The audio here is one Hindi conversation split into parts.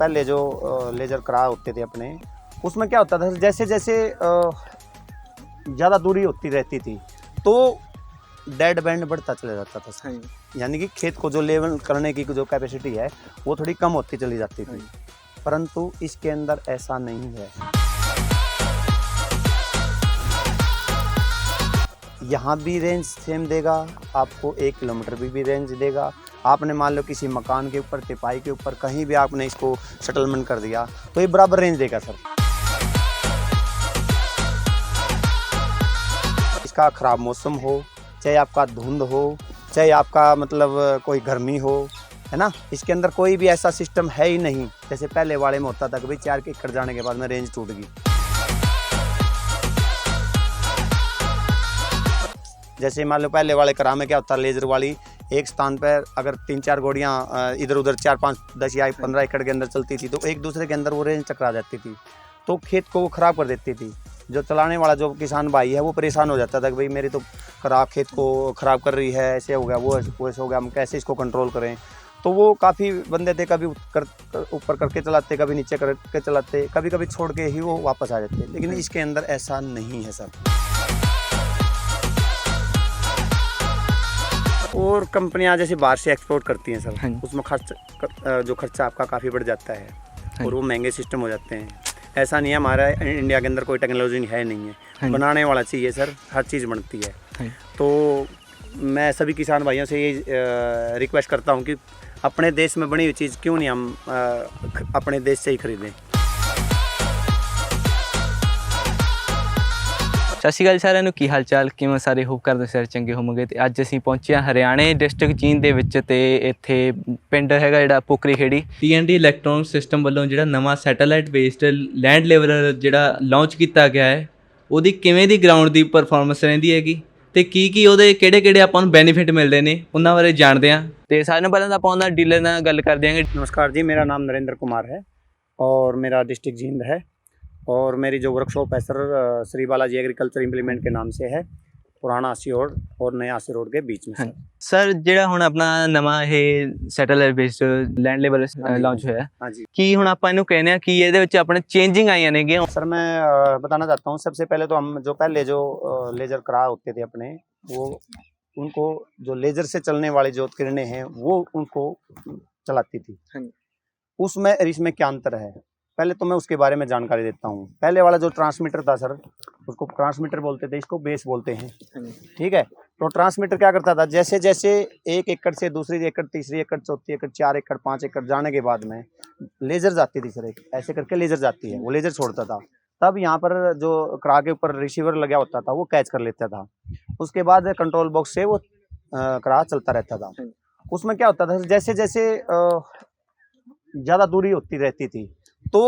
पहले जो लेज़र करा होते थे अपने, उसमें क्या होता था जैसे जैसे ज़्यादा दूरी होती रहती थी तो डेड बैंड बढ़ता चला जाता था सर। यानी कि खेत को जो लेवल करने की जो कैपेसिटी है वो थोड़ी कम होती चली जाती थी, परंतु इसके अंदर ऐसा नहीं है। यहाँ भी रेंज सेम देगा, आपको 1 किलोमीटर भी रेंज देगा। आपने मान लो किसी मकान के ऊपर, तिपाई के ऊपर, कहीं भी आपने इसको सेटलमेंट कर दिया तो ये बराबर रेंज देगा सर। इसका ख़राब मौसम हो, चाहे आपका धुंध हो, चाहे आपका मतलब कोई गर्मी हो, है ना, इसके अंदर कोई भी ऐसा सिस्टम है ही नहीं। जैसे पहले वाले में होता था कि भाई 4 एकड़ जाने के बाद में रेंज टूट गई। जैसे मान लो पहले वाले करा में क्या होता, लेज़र वाली एक स्थान पर अगर 3-4 गोड़ियाँ इधर उधर 4, 5, 10 या 15 एकड़ के अंदर चलती थी तो एक दूसरे के अंदर वो रेंज टकरा जाती थी, तो खेत को वो ख़राब कर देती थी। जो चलाने वाला जो किसान भाई है वो परेशान हो जाता था कि भाई मेरी तो खराब खेत को ख़राब कर रही है, ऐसे हो गया, वो ऐसे हो गया, हम कैसे इसको कंट्रोल करें। तो वो काफ़ी बंदे थे, कभी ऊपर करके चलाते, कभी नीचे करके चलाते, कभी कभी छोड़ के ही वो वापस आ जाते। लेकिन इसके अंदर ऐसा नहीं है सर। और कंपनियां जैसे बाहर से एक्सपोर्ट करती हैं सर, उसमें जो खर्चा आपका काफ़ी बढ़ जाता है और वो महंगे सिस्टम हो जाते हैं। ऐसा नहीं है हमारा इंडिया के अंदर कोई टेक्नोलॉजी है नहीं है, बनाने वाला चाहिए सर, हर चीज़ बनती है। तो मैं सभी किसान भाइयों से ये रिक्वेस्ट करता हूँ कि अपने देश में बनी हुई चीज़ क्यों नहीं हम अपने देश से ही खरीदें। ਸਤਿ ਸ਼੍ਰੀ ਅਕਾਲ ਸਾਰਿਆਂ ਨੂੰ, ਕੀ ਹਾਲ ਚਾਲ, ਕਿਵੇਂ ਸਾਰੇ? ਹੋਪ ਕਰਦੇ ਸਾਰੇ ਚੰਗੇ ਹੋਵੋਗੇ। ਤੇ ਅੱਜ ਅਸੀਂ ਪਹੁੰਚੇ ਹਾਂ ਹਰਿਆਣੇ ਡਿਸਟ੍ਰਿਕਟ ਜੀਂਦ ਦੇ ਵਿੱਚ, ਤੇ ਇੱਥੇ ਪਿੰਡ ਹੈਗਾ ਜਿਹੜਾ ਪੋਕਰੀ ਖੇੜੀ। TND ਇਲੈਕਟ੍ਰੋਨਿਕ ਸਿਸਟਮ ਵੱਲੋਂ ਜਿਹੜਾ ਨਵਾਂ ਸੈਟੇਲਾਈਟ ਬੇਸਡ ਲੈਂਡ ਲੇਵਲਰ ਜਿਹੜਾ ਲਾਂਚ ਕੀਤਾ ਗਿਆ ਹੈ, ਉਹਦੀ ਕਿਵੇਂ ਦੀ ਗਰਾਊਂਡ ਦੀ ਪਰਫਾਰਮੈਂਸ ਰਹਿੰਦੀ ਹੈਗੀ ਤੇ ਕੀ ਉਹਦੇ ਕਿਹੜੇ ਆਪਾਂ ਨੂੰ ਬੈਨੀਫਿਟ ਮਿਲਦੇ ਨੇ ਉਹਨਾਂ ਬਾਰੇ ਜਾਣਦੇ ਹਾਂ। ਤੇ ਸਾਰਿਆਂ ਨੂੰ ਪਹਿਲਾਂ ਤਾਂ ਆਪਾਂ ਉਹਨਾਂ ਡੀਲਰ ਨਾਲ ਗੱਲ कर देंगे। नमस्कार जी, मेरा नाम नरेंद्र कुमार है और मेरा डिस्ट्रिक्ट जींद है और मेरी जो वर्कशॉप है sir Shri Balaji agriculture implement के नाम से है, पुराना आसी रोड और नया आसी रोड के बीच में। ਸਰ ਜਿਹੜਾ ਹੁਣ ਆਪਣਾ ਨਵਾਂ ਇਹ satellite based land level launch ਹੋਇਆ, ਹਾਂਜੀ, ਕੀ ਹੁਣ ਆਪਾਂ ਇਹਨੂੰ ਕਹਿੰਦੇ ਆ ਕਿ ਇਹਦੇ ਵਿੱਚ ਆਪਣੇ ਚੇਂजिंग ਆਈਆਂ ਨੇ? सर मैं बताना चाहता हूँ, सबसे पहले तो हम जो पहले जो लेज़र करा होते थे अपने, वो उनको जो लेज़र से चलने वाली जो किरणें हैं वो उनको चलाती थी, उसमें और इसमें क्या अंतर है पहले तो मैं उसके बारे में जानकारी देता हूँ। पहले वाला जो ट्रांसमीटर था सर, उसको ट्रांसमीटर बोलते थे, इसको बेस बोलते हैं, ठीक है। तो ट्रांसमीटर क्या करता था, जैसे जैसे 1 एकड़ से दूसरी एकड़, तीसरी एकड़, चौथी एकड़, 4 एकड़, 5 एकड़ जाने के बाद में लेज़र जाती थी सर, एक ऐसे करके लेज़र जाती है, वो लेज़र छोड़ता था। तब यहाँ पर जो करा के ऊपर रिसीवर लगा होता था वो कैच कर लेता था। उसके बाद कंट्रोल बॉक्स से वो करा चलता रहता था। उसमें क्या होता था, जैसे जैसे ज़्यादा दूरी होती रहती थी तो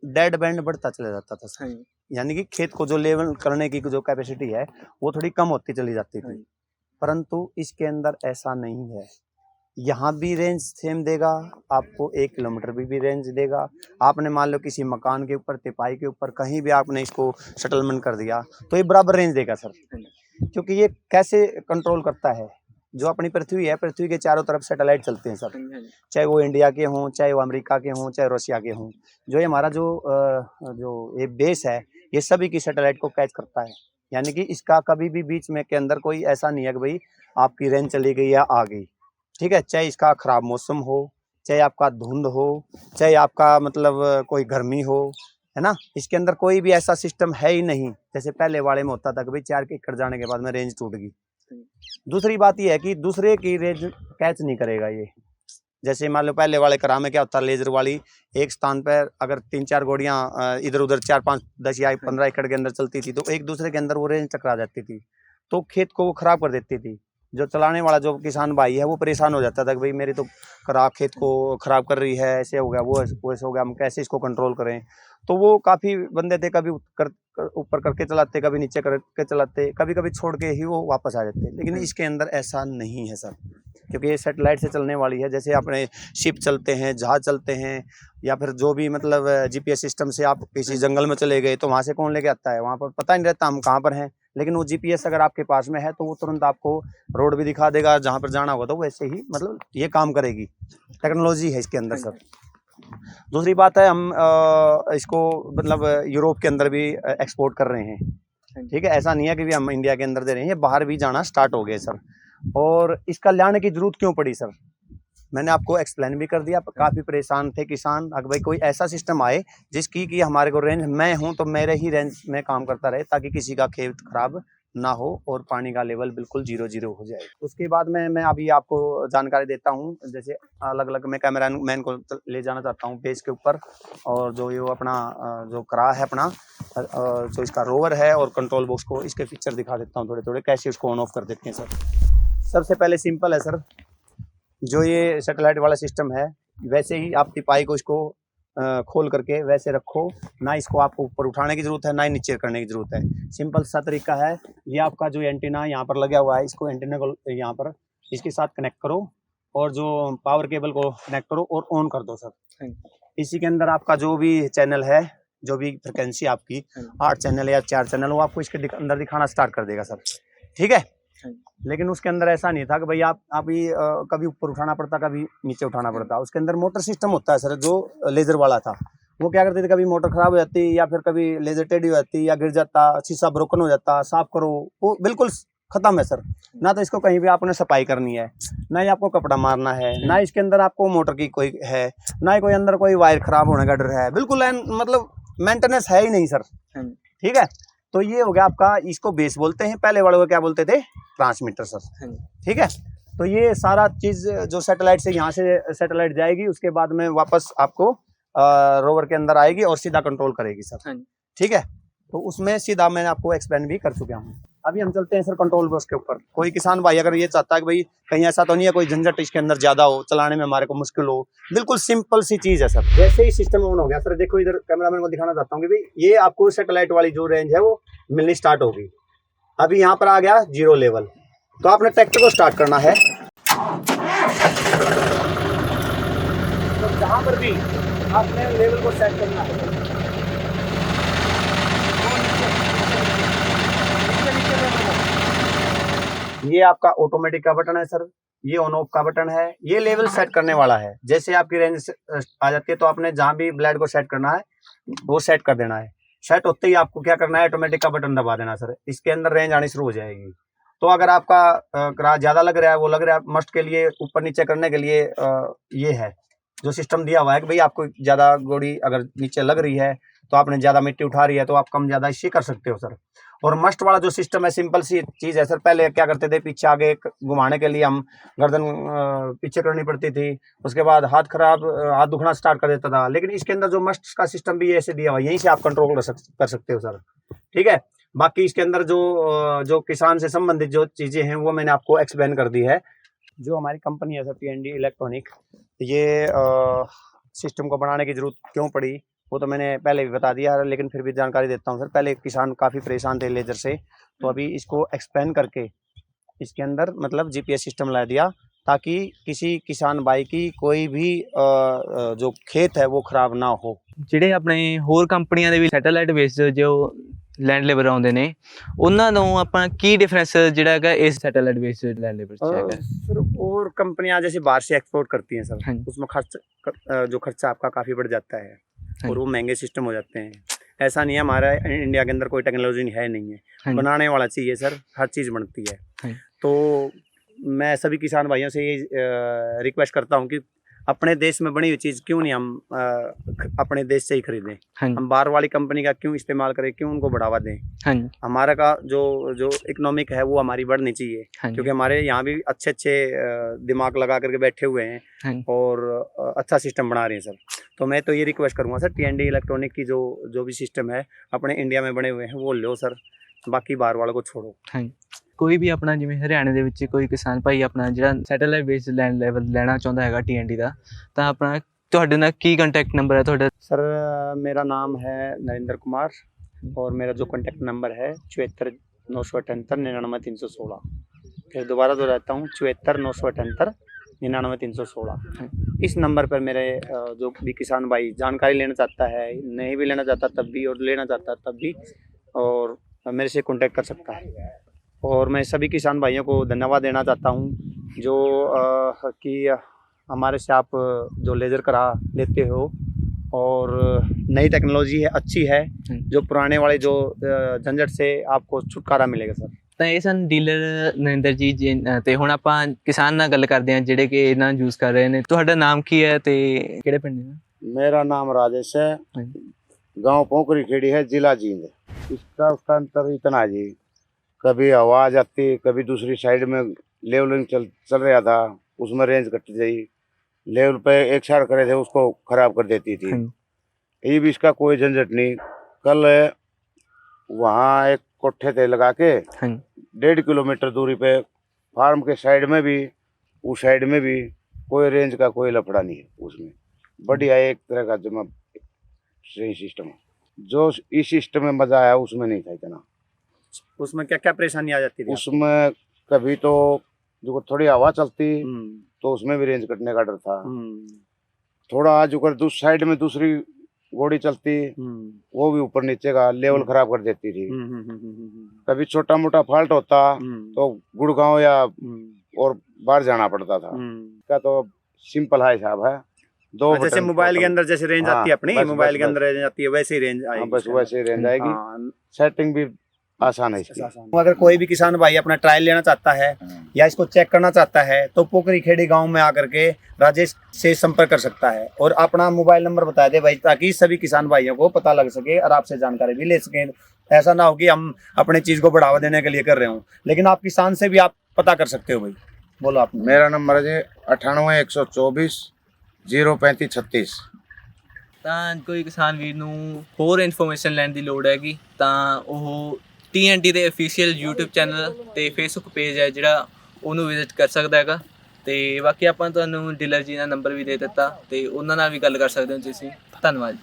डेड बैंड बढ़ता चला जाता था सर। यानी कि खेत को जो लेवल करने की जो कैपेसिटी है वो थोड़ी कम होती चली जाती थी, परंतु इसके अंदर ऐसा नहीं है। यहाँ भी रेंज सेम देगा, आपको 1 किलोमीटर भी रेंज देगा। आपने मान लो किसी मकान के ऊपर, तिपाई के ऊपर, कहीं भी आपने इसको सेटलमेंट कर दिया तो ये बराबर रेंज देगा सर। क्योंकि ये कैसे कंट्रोल करता है, जो अपनी पृथ्वी है, पृथ्वी के चारों तरफ सैटेलाइट चलते हैं सर, चाहे वो इंडिया के हों, चाहे वो अमेरिका के हों, चाहे रशिया के हों। जो ये हमारा जो ये बेस है ये सभी की सैटेलाइट को कैच करता है। यानी कि इसका कभी भी बीच में के अंदर कोई ऐसा नहीं है कि भाई आपकी रेंज चली गई या आ गई, ठीक है। चाहे इसका ख़राब मौसम हो, चाहे आपका धुंध हो, चाहे आपका मतलब कोई गर्मी हो, है ना, इसके अंदर कोई भी ऐसा सिस्टम है ही नहीं। जैसे पहले वाले में होता था कि भाई 4 एकड़ जाने के बाद में रेंज टूट गई। दूसरी बात यह है कि दूसरे की रेंज कैच नहीं करेगा ये। जैसे मान लो पहले वाले करा में क्या होता, लेज़र वाली एक स्थान पर अगर 3-4 गोड़ियाँ इधर उधर 4, 5, 10 या 15 एकड़ के अंदर चलती थी तो एक दूसरे के अंदर वो रेंज टकरा जाती थी, तो खेत को वो ख़राब कर देती थी। जो चलाने वाला जो किसान भाई है वो परेशान हो जाता था कि भाई मेरी तो खराब खेत को ख़राब कर रही है, ऐसे हो गया, वो ऐसे हो गया, हम कैसे इसको कंट्रोल करें। तो वो काफ़ी बंदे थे, कभी ऊपर करके चलाते, कभी नीचे करके चलाते, कभी कभी छोड़ के ही वो वापस आ जाते। लेकिन इसके अंदर ऐसा नहीं है सर, क्योंकि ये सेटेलाइट से चलने वाली है। जैसे अपने शिप चलते हैं, जहाज चलते हैं, या फिर जो भी मतलब GPS सिस्टम से आप किसी जंगल में चले गए तो वहाँ से कौन लेके आता है, वहाँ पर पता नहीं रहता हम कहाँ पर हैं। लेकिन वो GPS अगर आपके पास में है तो वो तुरंत आपको रोड भी दिखा देगा, जहाँ पर जाना होगा तो वैसे ही मतलब ये काम करेगी। टेक्नोलॉजी है इसके अंदर सर। दूसरी बात है हम इसको मतलब यूरोप के अंदर भी एक्सपोर्ट कर रहे हैं। ठीक है, ऐसा नहीं है कि भी हम इंडिया के अंदर दे रहे हैं, ये बाहर भी जाना स्टार्ट हो गए सर। और इसका लाने की जरूरत क्यों पड़ी सर, मैंने आपको एक्सप्लेन भी कर दिया। काफ़ी परेशान थे किसान, अगर भाई कोई ऐसा सिस्टम आए जिसकी कि हमारे को रेंज, मैं हूं तो मेरे ही रेंज में काम करता रहे, ताकि किसी का खेत खराब ना हो और पानी का लेवल बिल्कुल 0 हो जाए। उसके बाद में मैं अभी आपको जानकारी देता हूं, जैसे अलग अलग मैं कैमरा मैन को ले जाना चाहता हूं पेज के ऊपर, और जो ये अपना जो करा है अपना जो इसका रोवर है और कंट्रोल बॉक्स को, इसके फीचर दिखा देता हूँ थोड़े थोड़े, कैसे उसको ऑन ऑफ कर देते हैं सर। सबसे पहले सिंपल है सर, जो ये सैटेलाइट वाला सिस्टम है, वैसे ही आप तिपाई को इसको खोल करके वैसे रखो, ना इसको आपको ऊपर उठाने की जरूरत है, ना ही नीचे करने की जरूरत है। सिंपल सा तरीका है, ये आपका जो एंटीना यहाँ पर लगा हुआ है, इसको एंटीना को यहाँ पर इसके साथ कनेक्ट करो, और जो पावर केबल को कनेक्ट करो और ऑन कर दो सर। इसी के अंदर आपका जो भी चैनल है, जो भी फ्रिक्वेंसी आपकी 8 चैनल या 4 चैनल, वो आपको इसके अंदर दिखाना स्टार्ट कर देगा सर। ठीक है, लेकिन उसके अंदर ऐसा नहीं था कि भाई आप ही कभी ऊपर उठाना पड़ता, कभी नीचे उठाना पड़ता। उसके अंदर मोटर सिस्टम होता है सर, जो लेजर वाला था, वो क्या करते थे, कभी मोटर खराब हो जाती या फिर कभी लेजर टेढ़ी हो जाती या गिर जाता, शीशा ब्रोकन हो जाता, साफ करो, वो बिल्कुल खत्म है सर। ना तो इसको कहीं भी आपने सफाई करनी है, ना ही आपको कपड़ा मारना है, ना इसके अंदर आपको मोटर की कोई है, ना ही कोई अंदर कोई वायर खराब होने का डर है, बिल्कुल मतलब मेंटेनेंस है ही नहीं सर। ठीक है, तो ये हो गया आपका, इसको बेस बोलते हैं, पहले वाले को क्या बोलते थे, ट्रांसमीटर सर। ठीक है, तो ये सारा चीज जो सैटेलाइट से, यहाँ से सैटेलाइट जाएगी, उसके बाद में वापस आपको रोवर के अंदर आएगी और सीधा कंट्रोल करेगी सर। ठीक है, तो उसमें सीधा मैंने आपको एक्सप्लेन भी कर चुका हूँ। अभी हम चलते हैं सर कंट्रोल बॉक्स के ऊपर। कोई किसान भाई अगर ये चाहता है कि भाई कहीं ऐसा तो नहीं है कोई झंझट इसके अंदर ज्यादा हो, चलाने में हमारे को मुश्किल हो, बिल्कुल सिंपल सी चीज है सर। जैसे ही सिस्टम ऑन हो गया सर, देखो इधर कैमरामैन को दिखाना चाहता हूँ कि भाई ये आपको सैटेलाइट वाली जो रेंज है वो मिलनी स्टार्ट होगी। अभी यहाँ पर आ गया 0 लेवल, तो आपने ट्रैक्टर को स्टार्ट करना है। तो जहाँ पर भी आपने लेवल को सेट करना है, ये आपका ऑटोमेटिक का बटन है सर, ये ऑन ऑफ का बटन है, ये लेवल सेट करने वाला है। जैसे आपकी रेंज आ जाती है तो आपने जहां भी ब्लेड को सेट करना है वो सेट कर देना है। सेट होते ही आपको क्या करना है, ऑटोमेटिक का बटन दबा देना सर, इसके अंदर रेंज आनी शुरू हो जाएगी। तो अगर आपका किराया ज्यादा लग रहा है, वो लग रहा है मस्ट के लिए ऊपर नीचे करने के लिए, ये है जो सिस्टम दिया हुआ है कि भाई आपको ज्यादा गोड़ी अगर नीचे लग रही है तो आपने ज्यादा मिट्टी उठा रही है तो आप कम ज्यादा इससे कर सकते हो सर। और मस्ट वाला जो सिस्टम है, सिंपल सी चीज है सर। पहले क्या करते थे, पीछे आगे घुमाने के लिए हम गर्दन पीछे करनी पड़ती थी, उसके बाद हाथ दुखना स्टार्ट कर देता था। लेकिन इसके अंदर जो मस्ट का सिस्टम भी ऐसे दिया हुआ है, यहीं से आप कंट्रोल कर सकते हो सर। ठीक है, बाकी इसके अंदर जो किसान से संबंधित जो चीजें हैं वो मैंने आपको एक्सप्लेन कर दी है। जो हमारी कंपनी है सर T&D इलेक्ट्रॉनिक, ये सिस्टम को बनाने की जरूरत क्यों पड़ी वो तो मैंने पहले भी बता दिया है, लेकिन फिर भी जानकारी देता हूँ सर। पहले किसान काफ़ी परेशान थे लेजर से, तो अभी इसको एक्सप्लेन करके इसके अंदर मतलब GPS सिस्टम ला दिया, ताकि किसी किसान भाई की कोई भी जो खेत है वो खराब ना हो। ਜਿਹੜੇ ਆਪਣੇ ਹੋਰ ਕੰਪਨੀਆਂ ਦੇ ਵੀ ਸੈਟੇਲਾਈਟ ਬੇਸਡ ਜੋ ਲੈਂਡ ਲੇਬਰ ਆਉਂਦੇ ਨੇ, ਉਹਨਾਂ ਨੂੰ ਆਪਾਂ ਕੀ डिफरेंस ਜਿਹੜਾ ਹੈਗਾ इस सैटेलाइट बेस्ड लैंड लेबर से हैगा? सर और कंपनियां जैसे बाहर से एक्सपोर्ट करती हैं सर, हाँ। उसमें जो खर्चा आपका काफ़ी बढ़ जाता है हाँ। और वो महंगे सिस्टम हो जाते हैं। ऐसा नहीं है, हमारा इंडिया के अंदर कोई टेक्नोलॉजी है नहीं है, हाँ। बनाने वाला चाहिए सर, हर चीज़ बनती है। हाँ। तो मैं सभी किसान भाइयों से ये रिक्वेस्ट करता हूँ कि अपने देश में बनी हुई चीज़ क्यों नहीं हम अपने देश से ही खरीदें। हाँ। हम बाहर वाली कंपनी का क्यों इस्तेमाल करें, क्यों उनको बढ़ावा दें। हाँ। हमारा का जो इकोनॉमिक है वो हमारी बढ़नी चाहिए। हाँ। क्योंकि हमारे यहाँ भी अच्छे दिमाग लगा करके बैठे हुए हैं। हाँ। और अच्छा सिस्टम बना रहे हैं सर। तो मैं तो ये रिक्वेस्ट करूँगा सर, T&D इलेक्ट्रॉनिक की जो भी सिस्टम है अपने इंडिया में बने हुए हैं वो लो सर, बाकी बाहर वालों को छोड़ो। हाँ। ਕੋਈ ਵੀ ਆਪਣਾ ਜਿਵੇਂ ਹਰਿਆਣੇ ਦੇ ਵਿੱਚ ਕੋਈ ਕਿਸਾਨ ਭਾਈ ਆਪਣਾ ਜਿਹੜਾ ਸੈਟੇਲਾਈਟ ਬੇਸਡ ਲੈਂਡ ਲੈਵਲ ਲੈਣਾ ਚਾਹੁੰਦਾ ਹੈਗਾ T&D ਦਾ, ਤਾਂ ਆਪਣਾ ਤੁਹਾਡੇ ਨਾਲ ਕੀ ਕੰਟੈਕਟ ਨੰਬਰ है ਤੁਹਾਡਾ? सर मेरा नाम है नरेंद्र कुमार और मेरा जो कॉन्टैक्ट नंबर है 74 978 99 316। फिर दोबारा दोहराता हूँ 74 978 99 316। इस नंबर पर मेरे जो भी किसान भाई जानकारी लेना चाहता है, नहीं भी लेना चाहता तब भी, और लेना चाहता तब भी, और मेरे से कॉन्टैक्ट कर सकता है। और मैं सभी किसान भाइयों को धन्यवाद देना चाहता हूँ जो कि हमारे से आप जो लेज़र करा लेते हो और नई टेक्नोलॉजी है, अच्छी है, जो पुराने वाले जो झंझट से आपको छुटकारा मिलेगा सर। ਤਾਂ ਇਹ ਸਨ ਡੀਲਰ ਨਰਿੰਦਰ ਜੀ ਤੇ ਹੁਣ ਆਪਾਂ ਕਿਸਾਨ ਨਾਲ ਗੱਲ ਕਰਦੇ ਹਾਂ ਜਿਹੜੇ ਕਿ ਇਹਨਾਂ ਯੂਜ਼ ਕਰ ਰਹੇ ਨੇ। ਤੁਹਾਡਾ ਨਾਮ ਕੀ ਹੈ ਤੇ ਕਿਹੜੇ ਪਿੰਡ ਦੇ? मेरा नाम राजेश है, गांव पोखरी खेड़ी है, जिला जींद। उसका अंतर इतना जी, कभी हवा आ जाती, कभी दूसरी साइड में लेवलिंग चल रहा था, उसमें रेंज कट गई, लेवल पे एक साइड करे थे उसको खराब कर देती थी। ये भी इसका कोई झंझट नहीं। कल वहाँ एक कोठे थे लगा के 1.5 किलोमीटर दूरी पे फार्म के साइड में भी, उस साइड में भी कोई रेंज का कोई लफड़ा नहीं है। उसमें बढ़िया एक तरह का जमा सही सिस्टम है। जो इस सिस्टम में मजा आया उसमें नहीं था इतना। उसमें क्या क्या परेशानी आ जाती थी? उसमें कभी तो जो थोड़ी हवा चलती तो उसमें भी रेंज कटने का डर था। थोड़ा आज अगर दूसरी साइड में दूसरी घोड़ी चलती वो भी ऊपर नीचे का लेवल खराब कर देती थी। कभी छोटा मोटा फॉल्ट होता तो गुड़गांव या और बाहर जाना पड़ता था। क्या तो सिंपल है साहब है। दो जैसे मोबाइल के अंदर जैसे रेंज आती है अपनी, मोबाइल के अंदर रेंज आती है वैसे ही रेंज आएगी। बस वैसे ही रेंज आएगी। सेटिंग भी आसान है इसकी। अगर कोई भी किसान भाई अपना ट्रायल लेना चाहता है या इसको चेक करना चाहता है तो पोखरी खेड़ी गांव में आकर के राजेश से संपर्क कर सकता है और अपना मोबाइल नंबर बता दे भाई, ताकि सभी किसान भाइयों को पता लग सके और आपसे जानकारी भी ले सकें। ऐसा ना हो कि हम अपने चीज को बढ़ावा देने के लिए कर रहे हो, लेकिन आप किसान से भी आप पता कर सकते हो भाई। बोलो आप। मेरा नंबर है जी 98 124 035 36। ਤਾਂ ਕੋਈ ਕਿਸਾਨ ਵੀਰ ਨੂੰ ਹੋਰ ਇਨਫੋਰਮੇਸ਼ਨ ਲੈਣ ਦੀ ਲੋੜ ਹੈਗੀ ਤਾਂ ਉਹ TNT ਦੇ ਅਫੀਸ਼ੀਅਲ YouTube ਚੈਨਲ ਤੇ Facebook ਪੇਜ ਹੈ ਜਿਹੜਾ ਉਹਨੂੰ ਵਿਜ਼ਿਟ ਕਰ ਸਕਦਾ ਹੈਗਾ। ਤੇ ਬਾਕੀ ਆਪਾਂ ਤੁਹਾਨੂੰ ਡੀਲਰ ਜੀ ਦਾ ਨੰਬਰ ਵੀ ਦੇ ਦਿੱਤਾ ਤੇ ਉਹਨਾਂ ਨਾਲ ਵੀ ਗੱਲ ਕਰ ਸਕਦੇ ਹੋ ਤੁਸੀਂ। ਧੰਨਵਾਦ।